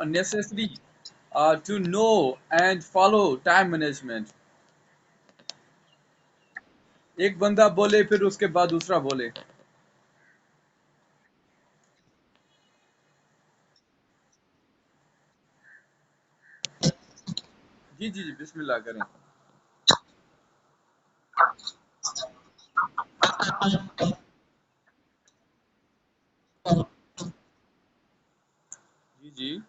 necessary to know and follow time management. एक बंदा बोले फिर उसके बाद दूसरा बोले। जी जी जी, बिस्मिल्लाह करें। जी जी।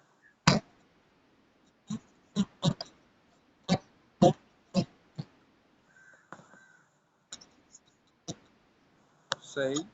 सही।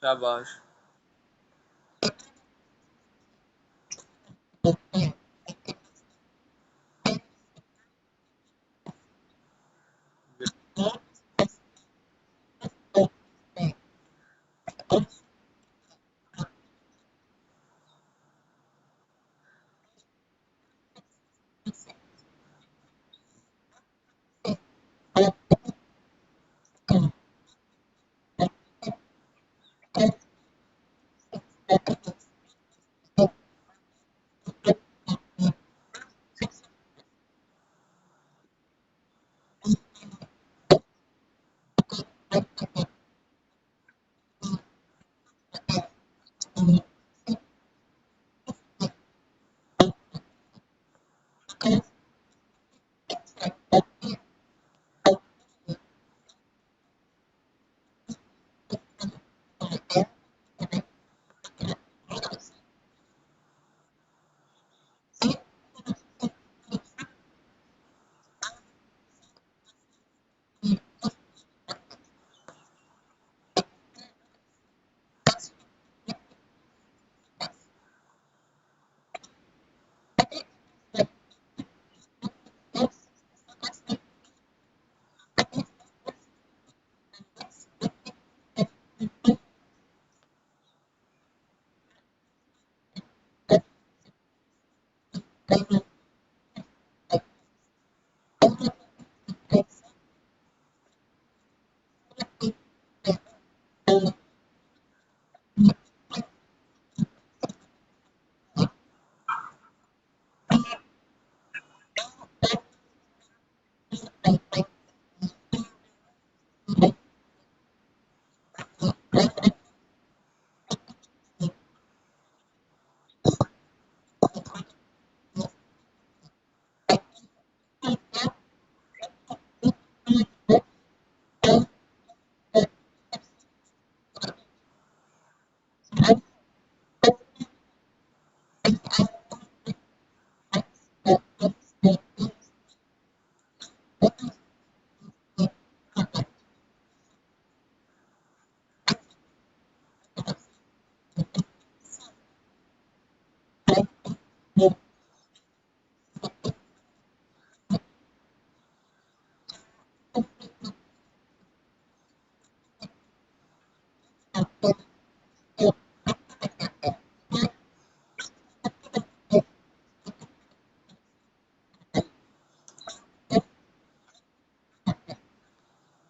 शाबाश।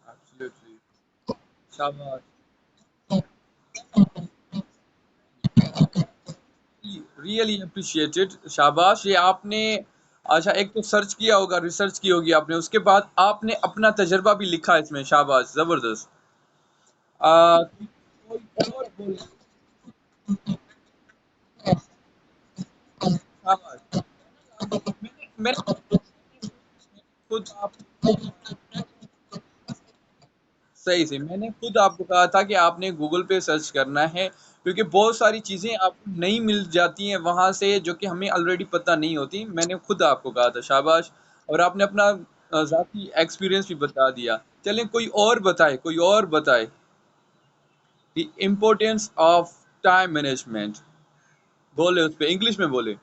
एब्सोल्युटली। शाबाश। रियली अप्रिशिएटेड, शाबाश। ये आपने अच्छा, एक तो सर्च किया होगा, रिसर्च की होगी आपने, उसके बाद आपने अपना तजर्बा भी लिखा है इसमें। शाबाश, जबरदस्त। कोई और बोले। शाबाश। मैंने खुद आप सही से मैंने खुद आपको कहा था कि आपने गूगल पे सर्च करना है, क्योंकि बहुत सारी चीजें आपको नहीं मिल जाती हैं वहां से जो कि हमें ऑलरेडी पता नहीं होती। मैंने खुद आपको कहा था। शाबाश। और आपने अपना जाती एक्सपीरियंस भी बता दिया। चलें, कोई और बताए, कोई और बताए। The importance of time management. बोले उस पे, इंग्लिश में बोले।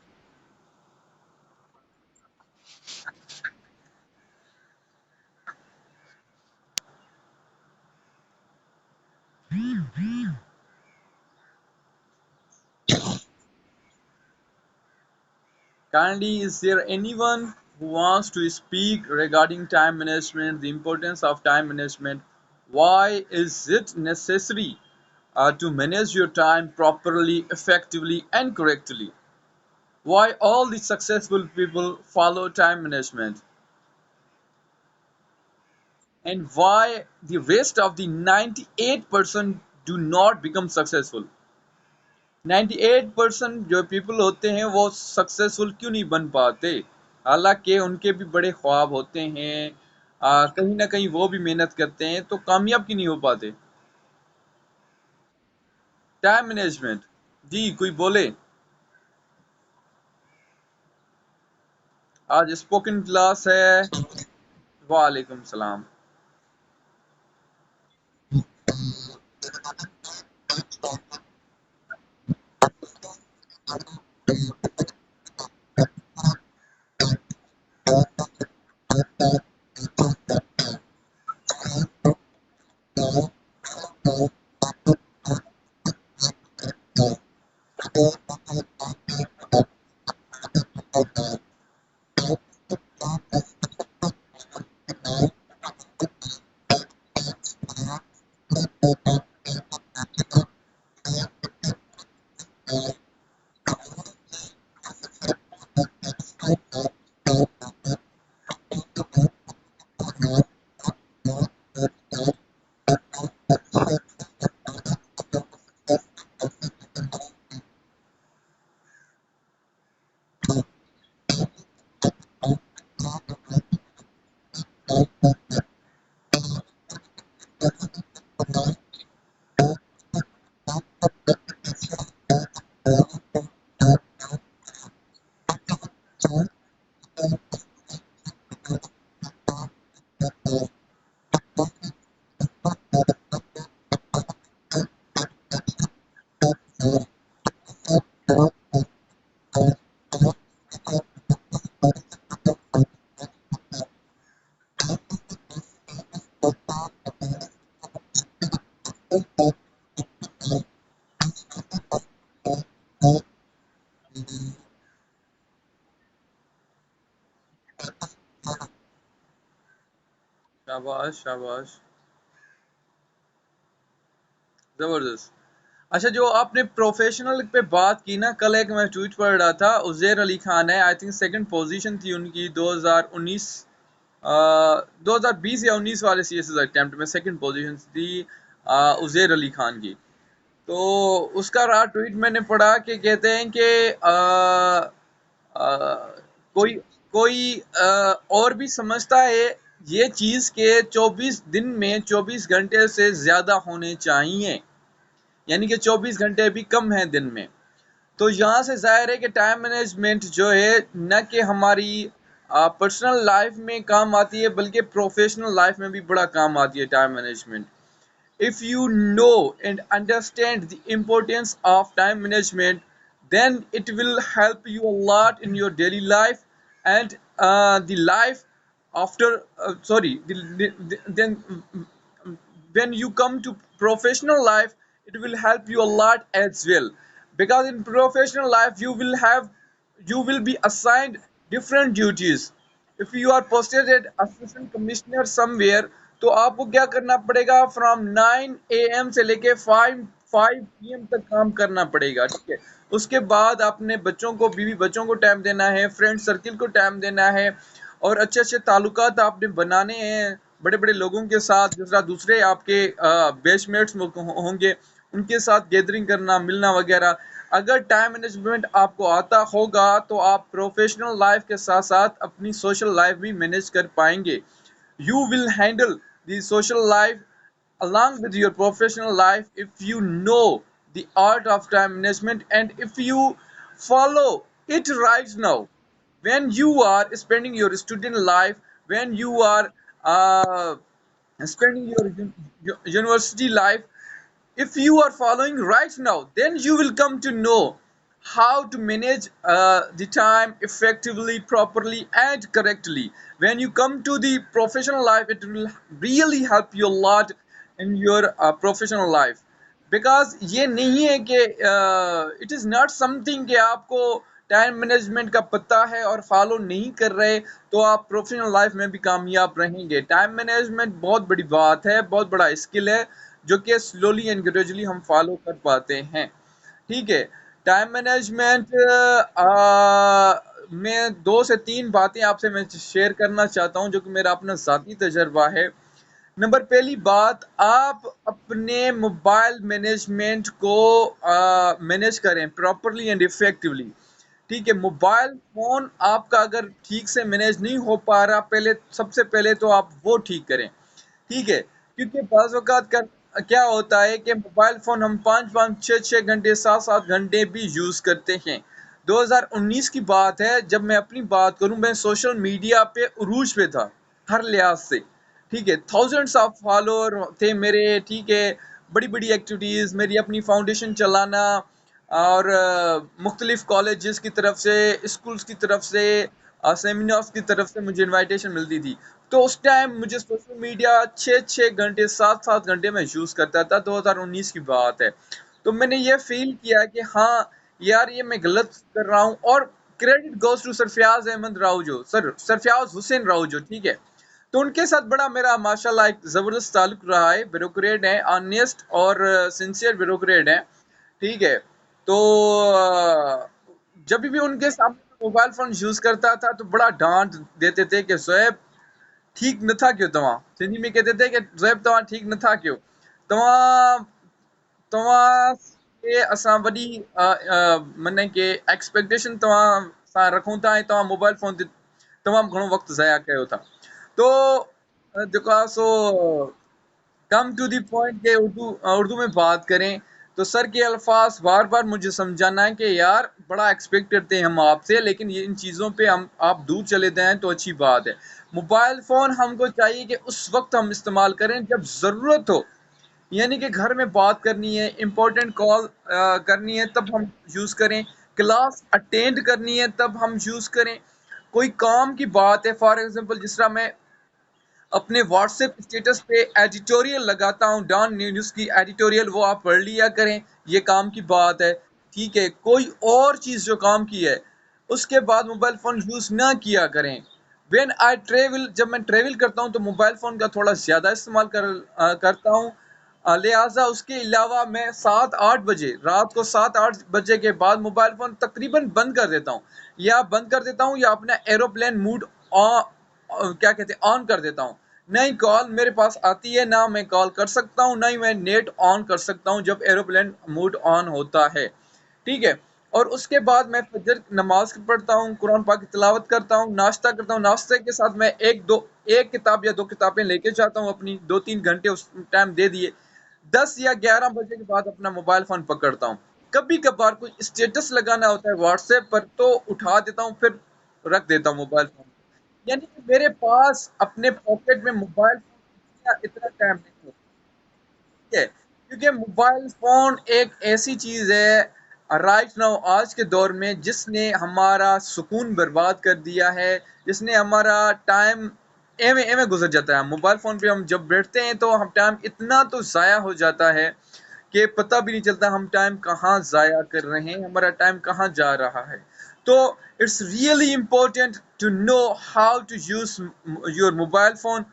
Kindly, is there anyone who wants to speak regarding time management, the importance of time management? Why is it necessary to manage your time properly, effectively, and correctly? Why all the successful people follow time management? And why the rest of the 98% do not become successful? 98% जो people होते हैं वो successful क्यों नहीं बन पाते? हालांकि उनके भी बड़े ख्वाब होते हैं, कहीं ना कहीं वो भी मेहनत करते हैं, तो कामयाब क्यों नहीं हो पाते? Time management. जी, कोई बोले। आज स्पोकन क्लास है। वालेकुम सलाम। शाबाश शाबाश, जबरदस्त। अच्छा, जो आपने प्रोफेशनल पे बात की ना, कल एक मैं ट्वीट पढ़ रहा था, उज़ैर अली खान है, आई थिंक सेकंड पोजीशन थी उनकी 2019, 2020 या 19 वाले सीएसएस अटेम्प्ट में सेकंड पोजीशन थी उज़ैर अली खान की। तो उसका रहा ट्वीट मैंने पढ़ा कि कहते हैं कि कोई कोई और भी समझता है ये चीज़ के 24 दिन में 24 घंटे से ज़्यादा होने चाहिए, यानी कि 24 घंटे भी कम हैं दिन में। तो यहाँ से ज़ाहिर है कि टाइम मैनेजमेंट जो है न कि हमारी पर्सनल लाइफ में काम आती है, बल्कि प्रोफेशनल लाइफ में भी बड़ा काम आती है time management. If you know and understand the importance of time management, then it will help you a lot in your daily life and the life after. Sorry, then when you come to professional life, it will help you a lot as well. Because in professional life, you will be assigned different duties. If you are posted at assistant commissioner somewhere, तो आपको क्या करना पड़ेगा? From 9 AM से लेके 5 PM तक काम करना पड़ेगा, ठीक है। उसके बाद अपने बच्चों को, बीवी बच्चों को टाइम देना है, फ्रेंड सर्किल को टाइम देना है, और अच्छे अच्छे ताल्लुकात आपने बनाने हैं बड़े बड़े लोगों के साथ, दूसरा दूसरे आपके बेचमेट्स होंगे, उनके साथ गैदरिंग करना, मिलना वगैरह। अगर टाइम मैनेजमेंट आपको आता होगा तो आप प्रोफेशनल लाइफ के साथ साथ अपनी सोशल लाइफ भी मैनेज कर पाएंगे। You will handle the social life along with your professional life if you know the art of time management, and if you follow it right now. When you are spending your student life, when you are spending your university life, If you are following right now, then you will come to know how to manage the time effectively, properly, and correctly. When you come to the professional life, it will really help you a lot in your professional life. Because ये नहीं है कि it is not something कि आपको time management का पता है और फॉलो नहीं कर रहे तो आप प्रोफेशनल लाइफ में भी कामयाब रहेंगे। टाइम मैनेजमेंट बहुत बड़ी बात है, बहुत बड़ा स्किल है जो कि स्लोली एंड ग्रेजुअली हम फॉलो कर पाते हैं। ठीक है, टाइम मैनेजमेंट में 2 से 3 बातें आपसे मैं शेयर करना चाहता हूँ जो कि मेरा अपना ज़ाती तजर्बा है। नंबर पहली बात, आप अपने मोबाइल मैनेजमेंट को मैनेज करें प्रॉपरली एंड इफेक्टिवली। ठीक है, मोबाइल फ़ोन आपका अगर ठीक से मैनेज नहीं हो पा रहा, पहले सबसे पहले तो आप वो ठीक करें। ठीक है, क्योंकि बाज़ औक़ात का क्या होता है कि मोबाइल फ़ोन हम 5-5, 6-6 घंटे, 7-7 घंटे भी यूज़ करते हैं। 2019 की बात है, जब मैं अपनी बात करूँ, मैं सोशल मीडिया पे उरूज पे था, हर लिहाज से। ठीक है, थाउज़ेंड्स ऑफ फॉलोअर थे मेरे, ठीक है, बड़ी-बड़ी एक्टिविटीज़, मेरी अपनी फाउंडेशन चलाना और मुख्तलिफ कॉलेजेस की तरफ से, स्कूल्स की तरफ से, सेमिनार्स की तरफ से मुझे इनविटेशन मिलती थी। तो उस टाइम मुझे सोशल मीडिया 6-6 घंटे, 7-7 घंटे मैं यूज़ करता था, 2019 की बात है। तो मैंने ये फ़ील किया कि हाँ, यार ये मैं गलत कर रहा हूँ और credit goes to Sarfaraz Ahmed Rauzo, Sarfaraz Hussain Rauzo, ठीक है? तो उनके साथ बड़ा मेरा माशाल्लाह एक ज़बरदस्त ताल्लुक रहा है, ब्यूरोक्रेट हैं, ऑनेस्ट और सिंसियर ब्यूरोक्रेट हैं, ठीक है? तो जब भी उनके सामने मोबाइल फ़ोन यूज़ करता था तो बड़ा डाँट देते थे कि ज़ोएब ठीक न था क्यों तव्हां? सिंधी में कहते थे कि ज़ोएब तव्हां ठीक न था क्यों? तव्हां तव्हां खे असां वॾी मने कि एक्सपेक्टेशन तव्हां सां रखूं था ऐं तव्हां मोबाइल फ़ोन ते तमामु घणो वक़्तु ज़ाया कयो था। तो जेको आहे सो कम टू द पॉइंट के उर्दू में बात करें तो सर के अल्फाज बार-बार मुझे समझाना है कि यार बड़ा एक्सपेक्ट करते हैं हम आपसे, लेकिन ये इन चीज़ों पे हम आप दूर चले जाएँ तो अच्छी बात है। मोबाइल फ़ोन हमको चाहिए कि उस वक़्त हम इस्तेमाल करें जब ज़रूरत हो। यानी कि घर में बात करनी है, इम्पोर्टेंट कॉल करनी है तब हम यूज़ करें, क्लास अटेंड करनी है तब हम यूज़ करें, कोई काम की बात है फॉर एग्ज़ाम्पल जिस तरह मैं अपने व्हाट्सएप स्टेटस पे एडिटोरियल लगाता हूँ, डॉन न्यूज़ की एडिटोरियल वो आप पढ़ लिया करें, ये काम की बात है, ठीक है? कोई और चीज़ जो काम की है, उसके बाद मोबाइल फ़ोन यूज़ ना किया करें। व्हेन आई ट्रैवल जब मैं ट्रैवल करता हूँ तो मोबाइल फ़ोन का थोड़ा ज़्यादा इस्तेमाल करता हूँ। लिहाज़ा उसके अलावा मैं 7-8 बजे, रात को 7-8 बजे के बाद मोबाइल फ़ोन तकरीबन बंद कर देता हूँ। या बंद कर देता हूँ या अपना एरोप्लेन मोड क्या कहते हैं ऑन कर देता हूँ। नहीं कॉल मेरे पास आती है, ना मैं कॉल कर सकता हूँ, ना ही मैं नेट ऑन कर सकता हूँ जब एरोप्लेन मोड ऑन होता है। ठीक है? और उसके बाद मैं फजर नमाज़ पढ़ता हूँ, कुरान पाक की तिलावत करता हूँ, नाश्ता करता हूँ, नाश्ते के साथ मैं 1 किताब या 2 किताबें लेके जाता हूँ अपनी, 2-3 घंटे उस टाइम दे दिए। 10 या 11 बजे के बाद अपना मोबाइल फ़ोन पकड़ता हूँ। कभी-कभार कोई स्टेटस लगाना होता है व्हाट्सएप पर तो उठा देता हूँ, फिर रख देता हूँ मोबाइल फ़ोन। यानी कि मेरे पास अपने पॉकेट में मोबाइल फ़ोन का इतना टाइम नहीं होता। है, क्योंकि मोबाइल फ़ोन एक ऐसी चीज़ है राइट नाउ आज के दौर में जिसने हमारा सुकून बर्बाद कर दिया है, जिसने हमारा टाइम एवें एवें गुज़र जाता है। मोबाइल फ़ोन पे हम जब बैठते हैं तो हम टाइम इतना तो ज़ाया हो जाता है कि पता भी नहीं चलता हम टाइम कहाँ ज़ाया कर रहे हैं, हमारा टाइम कहाँ जा रहा है। तो it's really important to know how to use your mobile phone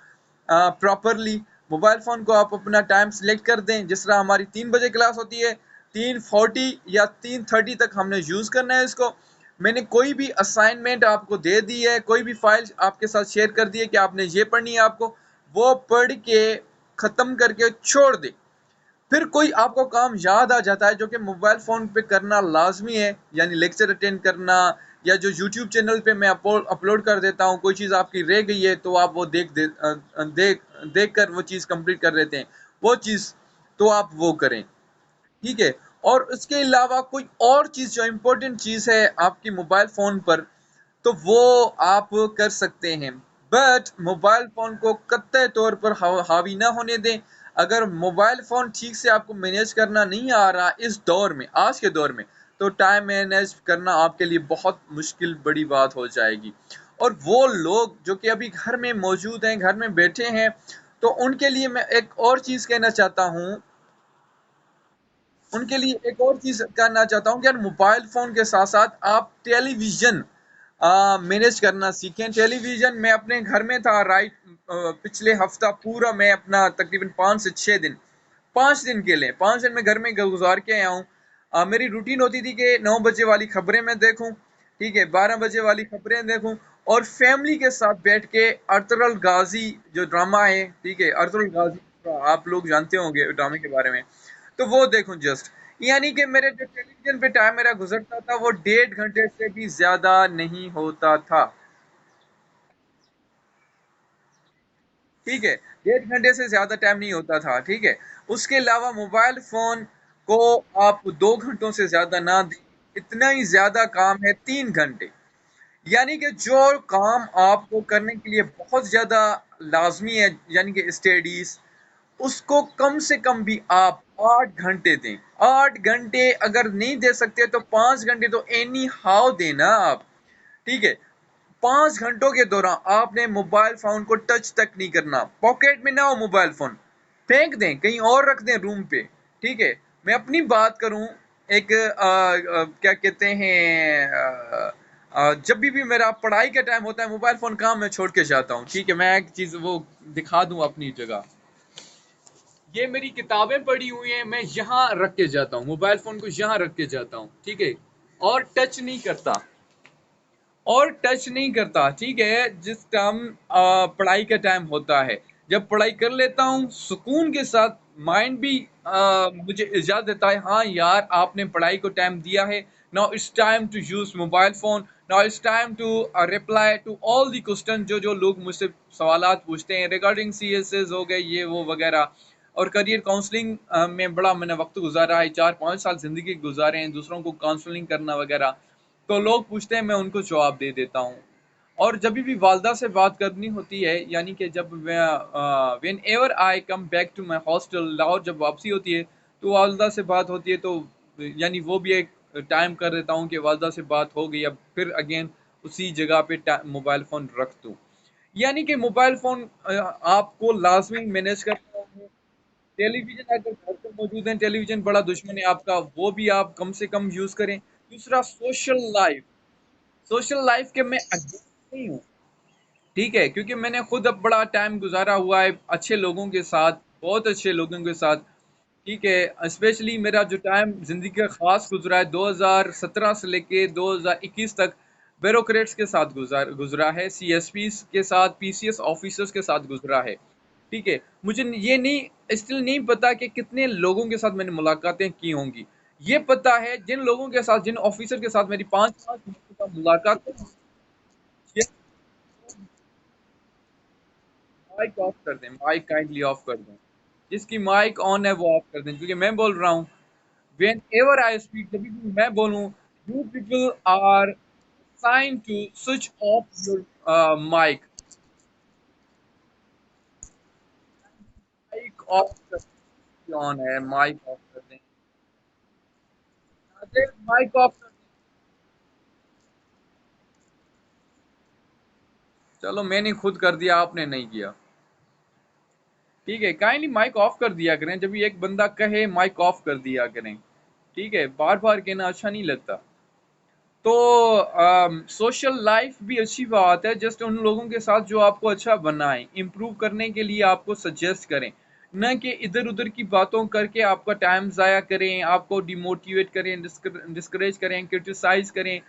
properly. Mobile phone को आप अपना टाइम सेलेक्ट कर दें, जिस तरह हमारी 3 बजे क्लास होती है, 3:40 या 3:30 तक हमने यूज़ करना है इसको। मैंने कोई भी असाइनमेंट आपको दे दी है, कोई भी फ़ाइल आपके साथ शेयर कर दी है कि आपने ये पढ़नी है आपको, वो पढ़ के ख़त्म करके छोड़ दें। फिर कोई आपको काम याद आ जाता है जो कि मोबाइल फ़ोन पे करना लाज़मी है, यानी लेक्चर अटेंड करना या जो यूट्यूब चैनल पे मैं अपलोड कर देता हूँ, कोई चीज़ आपकी रह गई है तो आप वो देख कर वो चीज़ कंप्लीट कर लेते हैं। वो चीज़ तो आप वो करें, ठीक है? और उसके अलावा कोई और चीज़ जो इम्पोर्टेंट चीज़ है आपकी मोबाइल फ़ोन पर तो वो आप कर सकते हैं। बट मोबाइल फ़ोन को कत्ते तौर पर हावी ना होने दें। अगर मोबाइल फ़ोन ठीक से आपको मैनेज करना नहीं आ रहा इस दौर में, आज के दौर में, तो टाइम मैनेज करना आपके लिए बहुत मुश्किल बड़ी बात हो जाएगी। और वो लोग जो कि अभी घर में मौजूद हैं, घर में बैठे हैं, तो उनके लिए मैं एक और चीज़ कहना चाहता हूँ, उनके लिए एक और चीज़ कहना चाहता हूँ कि यार मोबाइल फ़ोन के साथ-साथ आप टेलीविज़न मैनेज करना सीखें। टेलीविज़न मैं अपने घर में था पिछले हफ़्ता पूरा मैं अपना तकरीबन 5 से 6 दिन 5 दिन के लिए 5 दिन मैं घर में गुज़ार के आया हूँ। मेरी रूटीन होती थी कि 9 बजे वाली खबरें मैं देखूँ, ठीक है? 12 बजे वाली खबरें देखूँ और फैमिली के साथ बैठ के अरतुगरुल गाज़ी जो ड्रामा है, ठीक है? अरतुगरुल गाज़ी आप लोग जानते होंगे ड्रामे के बारे में। तो वो देखूँ जस्ट। यानी कि मेरे जो टेलीविज़न पे टाइम मेरा गुज़रता था वो 1.5 घंटे से भी ज़्यादा नहीं होता था। ठीक है? 1.5 घंटे से ज़्यादा टाइम नहीं होता था, ठीक है? उसके अलावा मोबाइल फ़ोन को आप 2 घंटों से ज़्यादा ना दें, इतना ही ज़्यादा काम है 3 घंटे। यानी कि जो काम आपको करने के लिए बहुत ज़्यादा लाज़मी है, यानी कि स्टडीज़, उसको कम से कम भी आप 8 घंटे दें। 8 घंटे अगर नहीं दे सकते तो 5 घंटे तो एनी हाउ देना आप, ठीक है? 5 घंटों के दौरान आपने मोबाइल फ़ोन को टच तक नहीं करना। पॉकेट में ना हो मोबाइल फ़ोन, फेंक दें, कहीं और रख दें रूम पे, ठीक है? मैं अपनी बात करूँ एक क्या कहते हैं जब भी मेरा पढ़ाई का टाइम होता है मोबाइल फ़ोन कहाँ मैं छोड़ के जाता हूँ, ठीक है? मैं एक चीज़ वो दिखा दूँ अपनी जगह। ये मेरी किताबें पड़ी हुई हैं, मैं यहाँ रख के जाता हूँ, मोबाइल फ़ोन को यहाँ रख के जाता हूँ, ठीक है? और टच नहीं करता। और टच नहीं करता, ठीक है? जिस टाइम पढ़ाई का टाइम होता है, जब पढ़ाई कर लेता हूँ, सुकून के साथ माइंड भी मुझे इजाज़त देता है, हाँ यार, आपने पढ़ाई को टाइम दिया है, now it's time to use mobile phone, now it's time to reply to all the question जो लोग मुझसे सवालात पूछते हैं रिगार्डिंग सीएसएस हो गए, ये वो वगैरह। और करियर काउंसलिंग में बड़ा मैंने वक़्त गुज़ारा है, 4-5 साल ज़िंदगी गुज़ारे हैं, दूसरों को काउंसलिंग करना वगैरह। तो लोग पूछते हैं मैं उनको जवाब दे देता हूँ। और जभी भी वालदा से बात करनी होती है यानी कि जब मैं whenever I come back to my hostel Lahore जब वापसी होती है तो वालदा से बात होती है तो यानी वो भी एक टाइम कर देता हूँ कि वालदा से बात हो गई अब फिर अगेन उसी जगह पे मोबाइल फ़ोन रख दूँ। यानी कि मोबाइल फ़ोन आपको लाज़मी मैनेज करना है। टेलीविज़न अगर घर पे मौजूद है, टेलीविज़न बड़ा दुश्मन है आपका, वो भी आप कम से कम यूज़ करें। दूसरा सोशल लाइफ़ के मैं अगेंस्ट नहीं हूँ, ठीक है? क्योंकि मैंने खुद अब बड़ा टाइम गुज़ारा हुआ है अच्छे लोगों के साथ, बहुत अच्छे लोगों के साथ, ठीक है? स्पेशली मेरा जो टाइम ज़िंदगी का ख़ास गुज़रा है 2017 से लेके 2021 तक ब्यूरोक्रेट्स के साथ गुज़रा है, सीएसपीज़ के साथ, पीसीएस ऑफ़िसर्स के साथ गुज़रा है। ठीक है, मुझे ये नहीं स्टिल नहीं पता कि कितने लोगों के साथ मैंने मुलाकातें की होंगी। ये पता है जिन लोगों के साथ जिन ऑफ़िसर के साथ मेरी 5-5 मरतबा मुलाकातें हुई, ये माइक ऑफ कर दें, माइक काइंडली ऑफ कर दें। जिसकी माइक ऑन है वो ऑफ कर दें क्योंकि मैं बोल रहा हूँ व्हेनेवर आई स्पीक जब भी मैं बोलूँ you people are assigned to switch off your mic, mic off कर दें, ऑन है माइक ऑफ कर दें। माइक ऑफ कर दें। चलो मैंने खुद कर दिया आपने नहीं किया। ठीक है काइंडली माइक ऑफ कर दिया करें जब भी एक बंदा कहे माइक ऑफ कर दिया करें। ठीक है बार बार कहना अच्छा नहीं लगता। तो सोशल लाइफ भी अच्छी बात है जस्ट उन लोगों के साथ जो आपको अच्छा बनाए इम्प्रूव करने के लिए आपको सजेस्ट करें न कि इधर उधर की बातों करके आपका टाइम ज़ाया करें आपको डिमोटिवेट करें डिस्करेज करें क्रिटिसाइज करें।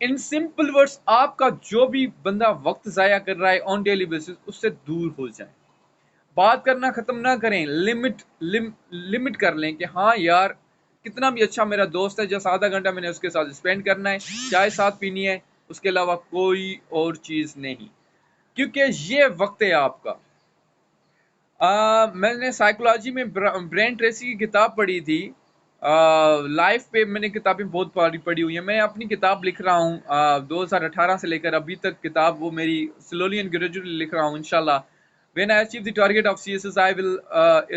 इन सिंपल वर्ड्स आपका जो भी बंदा वक्त ज़ाया कर रहा है ऑन डेली बेसिस उससे दूर हो जाए। बात करना खत्म ना करें लिमिट कर लें कि हाँ यार कितना भी अच्छा मेरा दोस्त है जस्ट आधा घंटा मैंने उसके साथ स्पेंड करना है चाय साथ पीनी है उसके अलावा कोई और चीज नहीं क्योंकि ये वक्त है आपका। मैंने साइकोलॉजी में ब्रेन ट्रेसी की किताब पढ़ी थी। लाइफ पे मैंने किताबें बहुत पढ़ी पढ़ी हुई हैं मैं अपनी किताब लिख रहा हूँ 2018 से लेकर अभी तक किताब वो मेरी स्लोली एंड ग्रेजुअली लिख रहा हूँ इंशाल्लाह। When I achieve the target of CSS, I will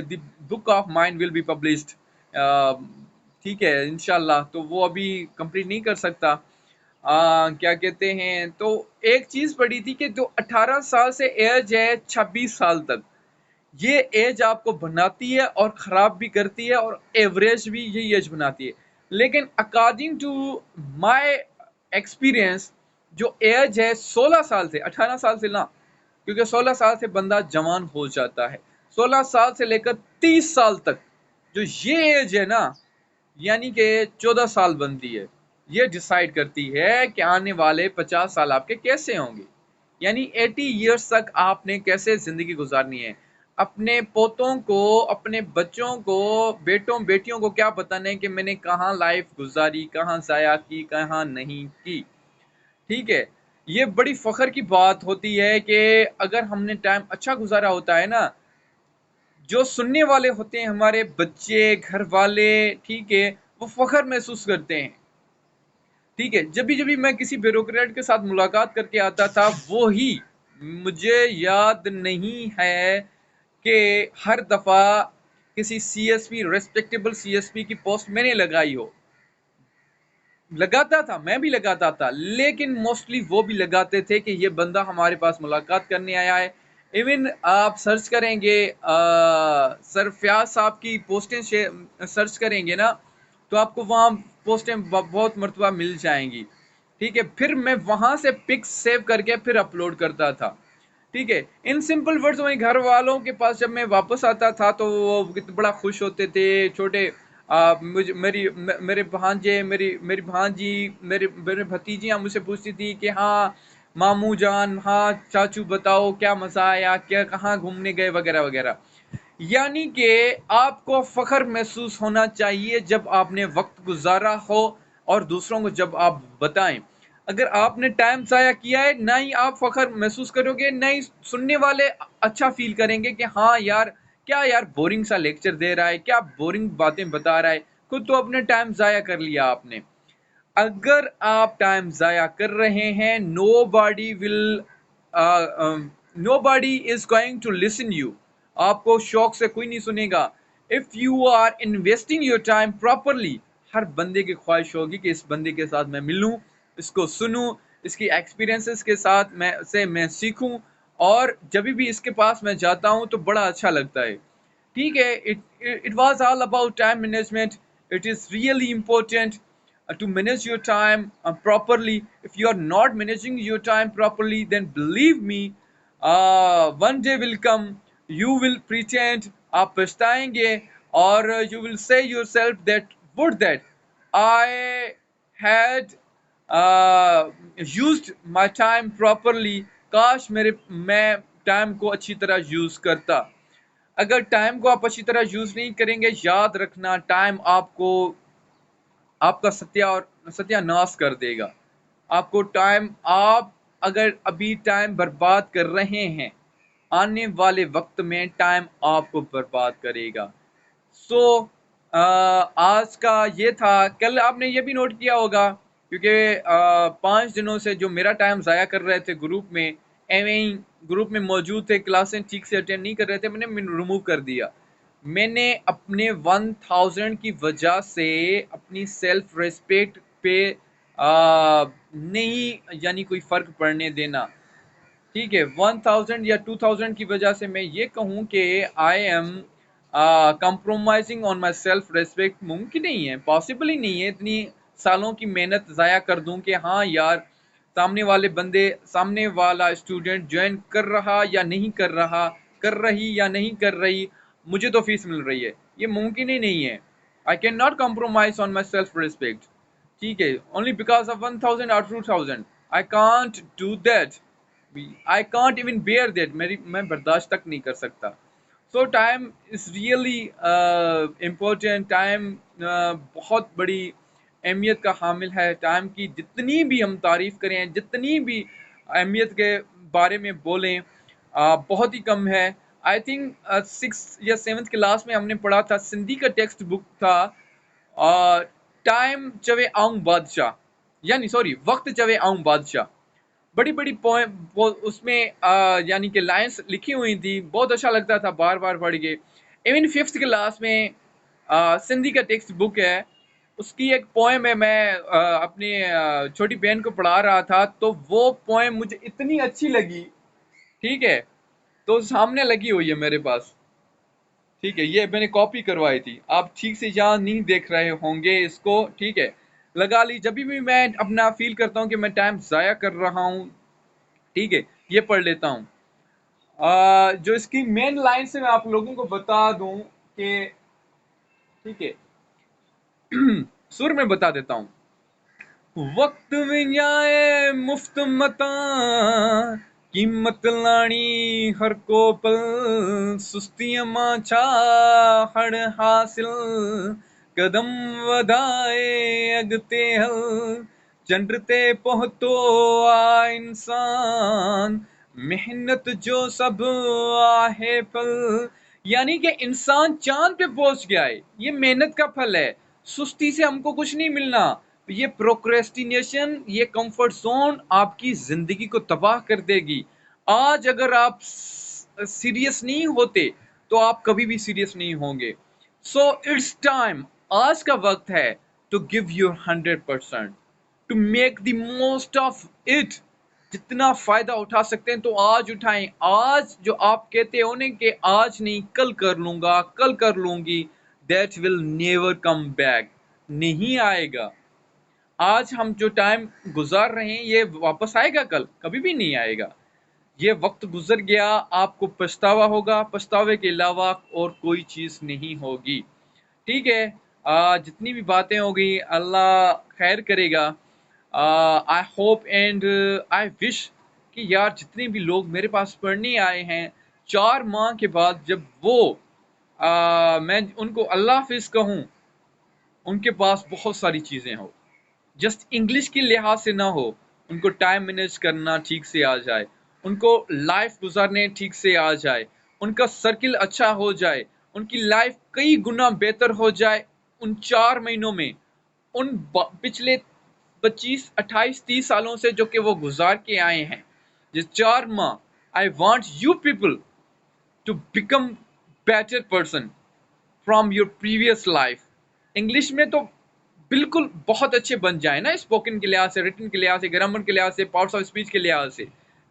the book of mine will be published. ठीक है इंशाल्लाह। तो वो अभी कंप्लीट नहीं कर सकता। क्या कहते हैं, तो एक चीज पढ़ी थी कि जो 18 साल से एज है 26 साल तक, ये एज आपको बनाती है और खराब भी करती है, और एवरेज भी यही एज बनाती है। लेकिन अकॉर्डिंग टू माय एक्सपीरियंस, जो एज है 16 साल से, 18 साल से ना, क्योंकि 16 साल से बंदा जवान हो जाता है, 16 साल से लेकर 30 साल तक जो ये एज है ना, यानी कि 14 साल बनती है, ये डिसाइड करती है कि आने वाले 50 साल आपके कैसे होंगे। यानी 80 इयर्स तक आपने कैसे जिंदगी गुजारनी है। अपने पोतों को, अपने बच्चों को, बेटों बेटियों को क्या बताना है कि मैंने कहाँ लाइफ गुजारी, कहाँ जाया की, कहाँ नहीं की। ठीक है, ये बड़ी फख्र की बात होती है कि अगर हमने टाइम अच्छा गुजारा होता है ना, जो सुनने वाले होते हैं हमारे बच्चे, घर वाले, ठीक है, वो फख्र महसूस करते हैं। ठीक है, जब भी मैं किसी ब्यूरोक्रेट के साथ मुलाकात करके आता था, वो ही, मुझे याद नहीं है कि हर दफा किसी सीएसपी, रेस्पेक्टेबल सीएसपी की पोस्ट मैंने लगाई हो। लगाता था, मैं भी लगाता था, लेकिन मोस्टली वो भी लगाते थे कि ये बंदा हमारे पास मुलाकात करने आया है। इवन आप सर्च करेंगे, सर फयाज साहब की पोस्टें सर्च करेंगे ना, तो आपको वहाँ पोस्टें बहुत मरतबा मिल जाएंगी। ठीक है, फिर मैं वहां से पिक्स सेव करके फिर अपलोड करता था। ठीक है, इन सिंपल वर्ड्स, वही घर वालों के पास जब मैं वापस आता था तो वो बड़ा खुश होते थे। छोटे मुझे, मेरे भांजे, मेरी भांजी, मेरे भतीजियां मुझसे पूछती थी कि हाँ मामू जान, हाँ चाचू बताओ क्या मजा आया, क्या कहाँ घूमने गए, वगैरह वगैरह। यानी कि आपको फख्र महसूस होना चाहिए जब आपने वक्त गुजारा हो, और दूसरों को जब आप बताएं। अगर आपने टाइम जाया किया है, ना ही आप फख्र महसूस करोगे, ना ही सुनने वाले अच्छा फील करेंगे कि हाँ यार, क्या यार बोरिंग सा लेक्चर दे रहा है, क्या बोरिंग बातें बता रहा है, खुद तो अपने टाइम जाया कर लिया आपने। अगर आप टाइम जाया कर रहे हैं, nobody is going to listen you. आपको शौक से कोई नहीं सुनेगा। If you are investing your time properly, हर बंदे की ख्वाहिश होगी कि इस बंदे के साथ मैं मिलूं, इसको सुनूं, इसकी एक्सपीरियंसेस के साथ मैं सीखूं, और जब भी इसके पास मैं जाता हूं तो बड़ा अच्छा लगता है। ठीक है, it was all about time management. It is really important to manage your time properly. If you are not managing your time properly, then believe me, one day will come, you will pretend, आप पछताएंगे, और you will say yourself that would that I had used my time properly, काश मैं time को अच्छी तरह use करता। अगर time को आप अच्छी तरह यूज नहीं करेंगे, याद रखना टाइम आपको, आपका सत्यानाश कर देगा। आपको टाइम, आप अगर अभी टाइम बर्बाद कर रहे हैं, आने वाले वक्त में टाइम आपको बर्बाद करेगा। सो आज का ये था। कल आपने ये भी नोट किया होगा, क्योंकि 5 दिनों से जो मेरा टाइम ज़ाया कर रहे थे ग्रुप में, एवं ही ग्रुप में मौजूद थे, क्लासें ठीक से अटेंड नहीं कर रहे थे, मैंने रिमूव कर दिया। मैंने अपने 1000 की वजह से अपनी सेल्फ रिस्पेक्ट पे नहीं, यानी कोई फर्क पड़ने देना। ठीक है, 1000 या 2000 की वजह से मैं ये कहूँ कि I am compromising on my self respect, मुमकिन नहीं है, पॉसिबल ही नहीं है। इतनी सालों की मेहनत ज़ाया कर दूं कि हाँ यार, सामने वाले बंदे, सामने वाला स्टूडेंट ज्वाइन कर रहा या नहीं कर रहा, कर रही या नहीं कर रही, मुझे तो फीस मिल रही है, ये मुमकिन ही नहीं है। I can not compromise on my self respect. ठीक है, ओनली बिकॉज ऑफ 1000 और 2000 I can't do that. I can't even bear that, मैं बर्दाश्त तक नहीं कर सकता। So time is really important. Time बहुत बड़ी अहमियत का हामिल है। टाइम की जितनी भी हम तारीफ करें, जितनी भी अहमियत के बारे में बोलें, बहुत ही कम है। आई थिंक 6th या 7th क्लास में हमने पढ़ा था, सिंधी का टेक्स्ट बुक था, टाइम चवे आऊं बादशाह, यानी सॉरी, वक्त चवे आऊं बादशाह। बड़ी-बड़ी पोएम वो उसमें यानी कि लाइन्स लिखी हुई थी, बहुत अच्छा लगता था बार-बार पढ़ के। इवन 5th क्लास में सिंधी का टेक्स्ट बुक है, उसकी एक पोएम है मैं अपनी छोटी बहन को पढ़ा रहा था, तो वो पोएम मुझे इतनी अच्छी लगी, ठीक है? तो सामने लगी हुई है मेरे पास, ठीक है? ये मैंने कॉपी करवाई थी। आप ठीक से यहाँ नहीं देख रहे होंगे इसको, ठीक है? लगा ली जभी भी मैं अपना फ़ील करता हूँ कि मैं टाइम ज़ाया कर रहा हूँ, ठीक है? ये पढ़ लेता हूँ। जो इसकी मेन लाइन से मैं आप लोगों को बता दूं कि ठीक है सुर में बता देता हूं। वक्त में जाए मुफ्त मता कीमत लानी हर को पल सुस्तियां माछा हर हासिल कदम वधाए अगते हल चंद्रते पहुंचो आ इंसान मेहनत जो सब आहे फल, यानी कि इंसान चांद पे पहुंच गया है, ये मेहनत का फल है। सुस्ती से हमको कुछ नहीं मिलना। ये प्रोक्रेस्टिनेशन, ये कंफर्ट जोन आपकी जिंदगी को तबाह कर देगी। आज अगर आप सीरियस नहीं होते तो आप कभी भी सीरियस नहीं होंगे। सो इट्स टाइम, आज का वक्त है to give your 100%, to make the most of it. जितना फायदा उठा सकते हैं तो आज उठाएं। आज जो आप कहते हो ना कि आज नहीं कल कर लूंगा, कल कर लूंगी, that will never come back, नहीं आएगा। आज हम जो टाइम गुजार रहे हैं ये वापस आएगा कल? कभी भी नहीं आएगा। ये वक्त गुजर गया, आपको पछतावा होगा, पछतावे के अलावा और कोई चीज नहीं होगी। ठीक है, जितनी भी बातें हो गई अल्लाह खैर करेगा। I hope and I wish कि यार जितने भी लोग मेरे पास पढ़ने आए हैं 4 माह के बाद, जब वो मैं उनको अल्लाह हाफिज कहूँ, उनके पास बहुत सारी चीजें हो, जस्ट इंग्लिश के लिहाज से ना हो, उनको टाइम मैनेज करना ठीक से आ जाए, उनको लाइफ गुजारने ठीक से आ जाए, उनका सर्किल अच्छा हो जाए, उनकी लाइफ कई गुना बेहतर हो जाए उन 4 महीनों में। उन पिछले 25 28 30 सालों से जो कि वो गुजार के आए हैं, ये 4 माह, I want you people to become better person from your previous life. English में तो बिल्कुल बहुत अच्छे बन जाए ना, स्पोकन के लिहाज से, रिटन के लिहाज से, ग्रामर के लिहाज से, पार्ट्स ऑफ स्पीच के लिहाज से,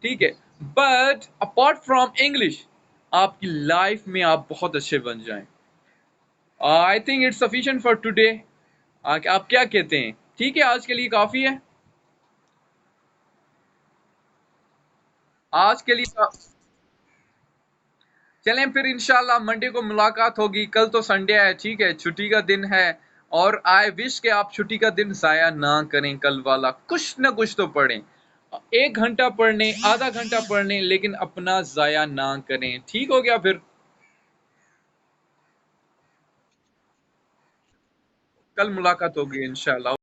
ठीक है? बट अपार्ट फ्रॉम इंग्लिश आपकी लाइफ में आप बहुत अच्छे बन जाएं। I think it's sufficient for today. आप क्या कहते हैं? ठीक है, आज के लिए काफी है। आज के लिए चलें फिर, इंशाल्लाह मंडे को मुलाकात होगी। कल तो संडे है, ठीक है, छुट्टी का दिन है। और आई विश कि आप छुट्टी का दिन जाया ना करें, कल वाला कुछ ना कुछ तो पढ़ें। 1 घंटा पढ़ लें, आधा घंटा पढ़ लें, लेकिन अपना जाया ना करें। ठीक हो गया फिर? कल मुलाकात होगी इंशाल्लाह।